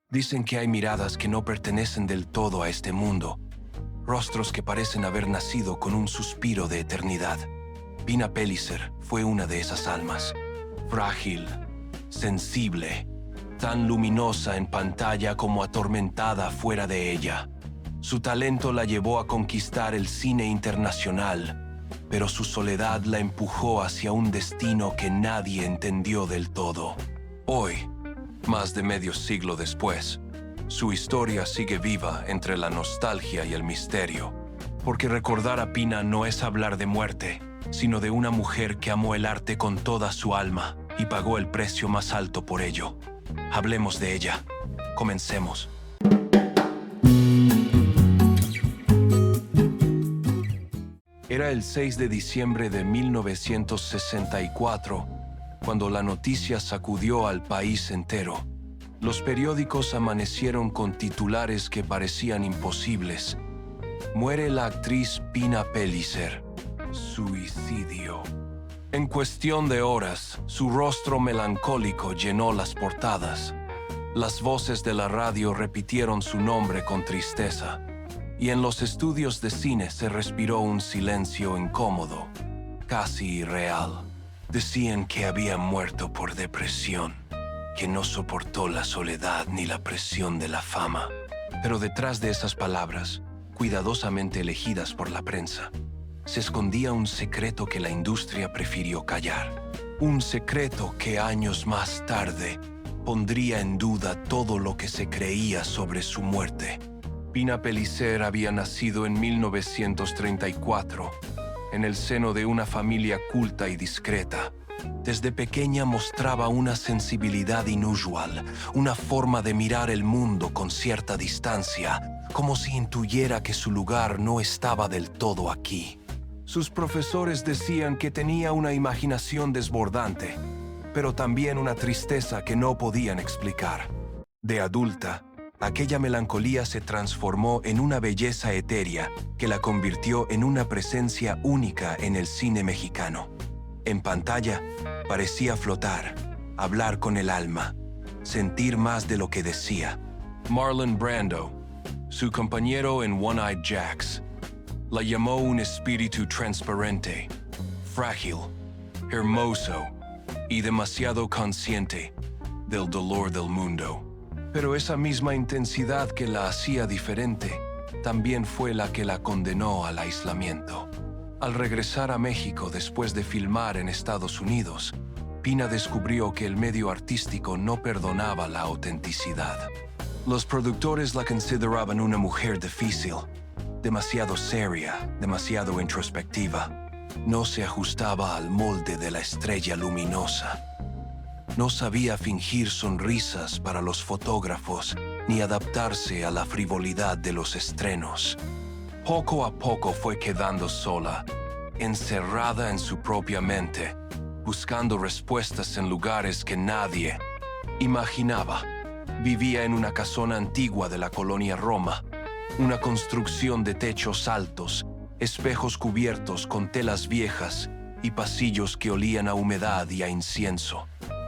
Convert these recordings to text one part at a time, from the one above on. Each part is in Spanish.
Dicen que hay miradas que no pertenecen del todo a este mundo, rostros que parecen haber nacido con un suspiro de eternidad. Pina Pellicer fue una de esas almas, frágil, sensible, tan luminosa en pantalla como atormentada fuera de ella. Su talento la llevó a conquistar el cine internacional, pero su soledad la empujó hacia un destino que nadie entendió del todo. Hoy, más de medio siglo después, su historia sigue viva entre la nostalgia y el misterio, porque recordar a Pina no es hablar de muerte, sino de una mujer que amó el arte con toda su alma y pagó el precio más alto por ello. Hablemos de ella. Comencemos. Era el 6 de diciembre de 1964, cuando la noticia sacudió al país entero. Los periódicos amanecieron con titulares que parecían imposibles. Muere la actriz Pina Pellicer. Suicidio. En cuestión de horas, su rostro melancólico llenó las portadas. Las voces de la radio repitieron su nombre con tristeza, y en los estudios de cine se respiró un silencio incómodo, casi irreal. Decían que había muerto por depresión, que no soportó la soledad ni la presión de la fama. Pero detrás de esas palabras, cuidadosamente elegidas por la prensa, se escondía un secreto que la industria prefirió callar. Un secreto que años más tarde pondría en duda todo lo que se creía sobre su muerte. Pina Pellicer había nacido en 1934, en el seno de una familia culta y discreta. Desde pequeña mostraba una sensibilidad inusual, una forma de mirar el mundo con cierta distancia, como si intuyera que su lugar no estaba del todo aquí. Sus profesores decían que tenía una imaginación desbordante, pero también una tristeza que no podían explicar. De adulta, aquella melancolía se transformó en una belleza etérea que la convirtió en una presencia única en el cine mexicano. En pantalla, parecía flotar, hablar con el alma, sentir más de lo que decía. Marlon Brando, su compañero en One-Eyed Jacks, la llamó un espíritu transparente, frágil, hermoso y demasiado consciente del dolor del mundo. Pero esa misma intensidad que la hacía diferente también fue la que la condenó al aislamiento. Al regresar a México después de filmar en Estados Unidos, Pina descubrió que el medio artístico no perdonaba la autenticidad. Los productores la consideraban una mujer difícil, demasiado seria, demasiado introspectiva. No se ajustaba al molde de la estrella luminosa. No sabía fingir sonrisas para los fotógrafos ni adaptarse a la frivolidad de los estrenos. Poco a poco fue quedando sola, encerrada en su propia mente, buscando respuestas en lugares que nadie imaginaba. Vivía en una casona antigua de la colonia Roma, una construcción de techos altos, espejos cubiertos con telas viejas y pasillos que olían a humedad y a incienso.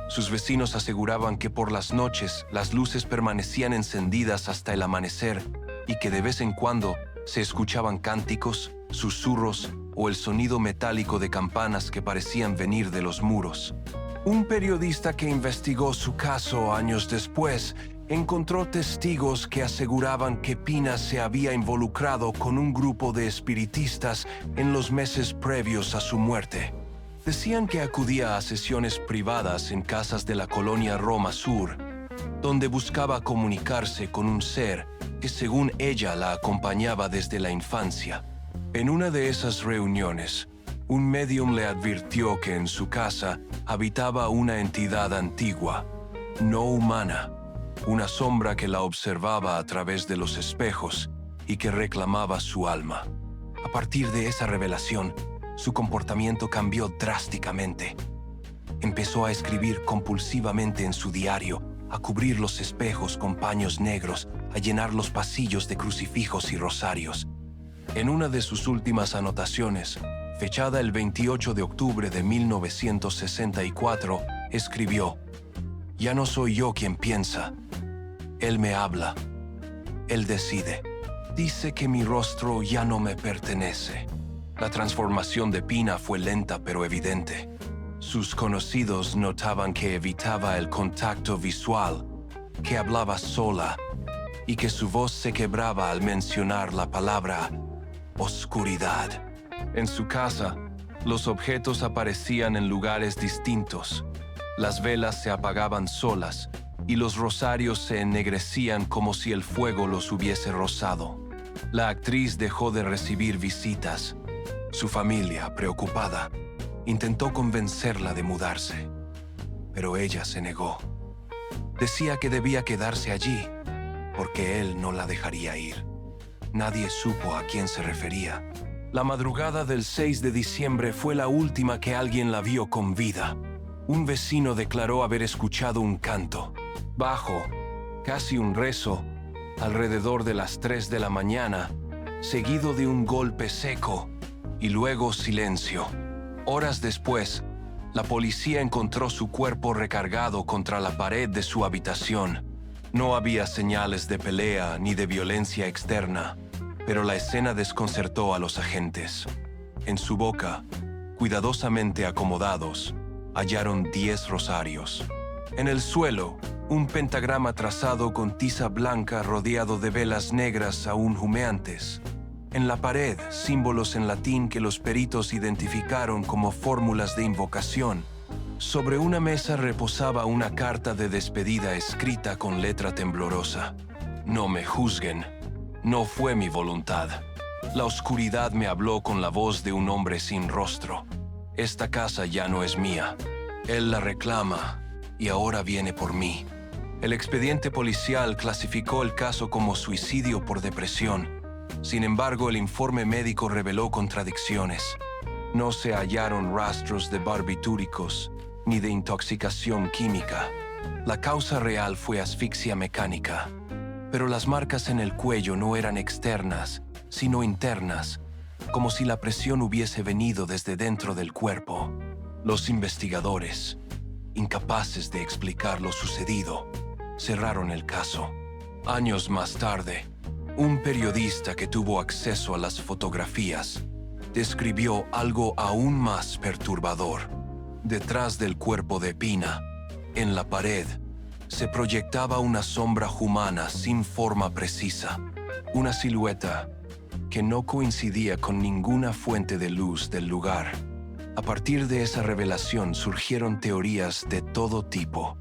Sus vecinos aseguraban que por las noches las luces permanecían encendidas hasta el amanecer y que de vez en cuando se escuchaban cánticos, susurros o el sonido metálico de campanas que parecían venir de los muros. Un periodista que investigó su caso años después encontró testigos que aseguraban que Pina se había involucrado con un grupo de espiritistas en los meses previos a su muerte. Decían que acudía a sesiones privadas en casas de la colonia Roma Sur, donde buscaba comunicarse con un ser que según ella la acompañaba desde la infancia. En una de esas reuniones, un médium le advirtió que en su casa habitaba una entidad antigua, no humana, una sombra que la observaba a través de los espejos y que reclamaba su alma. A partir de esa revelación, su comportamiento cambió drásticamente. Empezó a escribir compulsivamente en su diario, a cubrir los espejos con paños negros, a llenar los pasillos de crucifijos y rosarios. En una de sus últimas anotaciones, fechada el 28 de octubre de 1964, escribió: «Ya no soy yo quien piensa, Él me habla. Él decide. Dice que mi rostro ya no me pertenece. La transformación de Pina fue lenta pero evidente. Sus conocidos notaban que evitaba el contacto visual, que hablaba sola y que su voz se quebraba al mencionar la palabra oscuridad. En su casa, los objetos aparecían en lugares distintos. Las velas se apagaban solas y los rosarios se ennegrecían como si el fuego los hubiese rozado. La actriz dejó de recibir visitas. Su familia, preocupada, intentó convencerla de mudarse, pero ella se negó. Decía que debía quedarse allí, porque él no la dejaría ir. Nadie supo a quién se refería. La madrugada del 6 de diciembre fue la última que alguien la vio con vida. Un vecino declaró haber escuchado un canto, bajo, casi un rezo, alrededor de las 3 de la mañana, seguido de un golpe seco y luego silencio. Horas después, la policía encontró su cuerpo recargado contra la pared de su habitación. No había señales de pelea ni de violencia externa, pero la escena desconcertó a los agentes. En su boca, cuidadosamente acomodados, hallaron 10 rosarios. En el suelo, un pentagrama trazado con tiza blanca rodeado de velas negras aún humeantes. En la pared, símbolos en latín que los peritos identificaron como fórmulas de invocación. Sobre una mesa reposaba una carta de despedida escrita con letra temblorosa. No me juzguen. No fue mi voluntad. La oscuridad me habló con la voz de un hombre sin rostro. Esta casa ya no es mía. Él la reclama y ahora viene por mí. El expediente policial clasificó el caso como suicidio por depresión. Sin embargo, el informe médico reveló contradicciones. No se hallaron rastros de barbitúricos ni de intoxicación química. La causa real fue asfixia mecánica. Pero las marcas en el cuello no eran externas, sino internas, como si la presión hubiese venido desde dentro del cuerpo. Los investigadores, incapaces de explicar lo sucedido, cerraron el caso. Años más tarde, un periodista que tuvo acceso a las fotografías describió algo aún más perturbador. Detrás del cuerpo de Pina, en la pared, se proyectaba una sombra humana sin forma precisa, una silueta que no coincidía con ninguna fuente de luz del lugar. A partir de esa revelación surgieron teorías de todo tipo.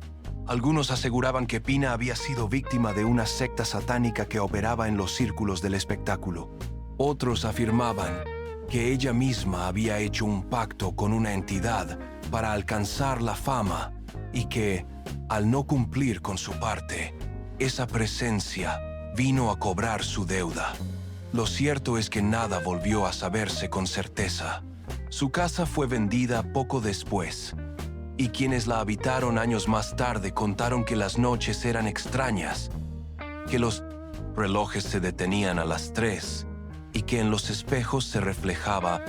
Algunos aseguraban que Pina había sido víctima de una secta satánica que operaba en los círculos del espectáculo. Otros afirmaban que ella misma había hecho un pacto con una entidad para alcanzar la fama y que, al no cumplir con su parte, esa presencia vino a cobrar su deuda. Lo cierto es que nada volvió a saberse con certeza. Su casa fue vendida poco después, y quienes la habitaron años más tarde contaron que las noches eran extrañas, que los relojes se detenían a las 3 y que en los espejos se reflejaba,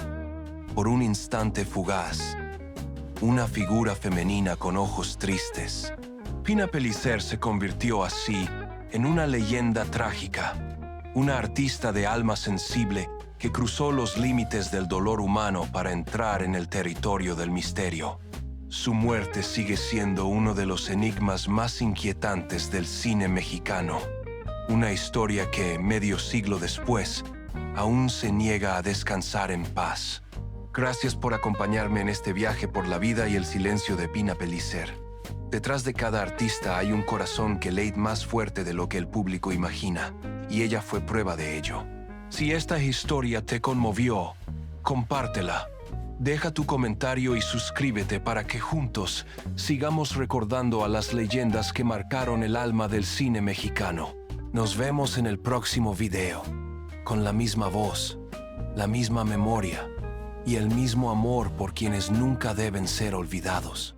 por un instante fugaz, una figura femenina con ojos tristes. Pina Pellicer se convirtió así en una leyenda trágica, una artista de alma sensible que cruzó los límites del dolor humano para entrar en el territorio del misterio. Su muerte sigue siendo uno de los enigmas más inquietantes del cine mexicano. Una historia que, medio siglo después, aún se niega a descansar en paz. Gracias por acompañarme en este viaje por la vida y el silencio de Pina Pellicer. Detrás de cada artista hay un corazón que late más fuerte de lo que el público imagina, y ella fue prueba de ello. Si esta historia te conmovió, compártela. Deja tu comentario y suscríbete para que juntos sigamos recordando a las leyendas que marcaron el alma del cine mexicano. Nos vemos en el próximo video, con la misma voz, la misma memoria y el mismo amor por quienes nunca deben ser olvidados.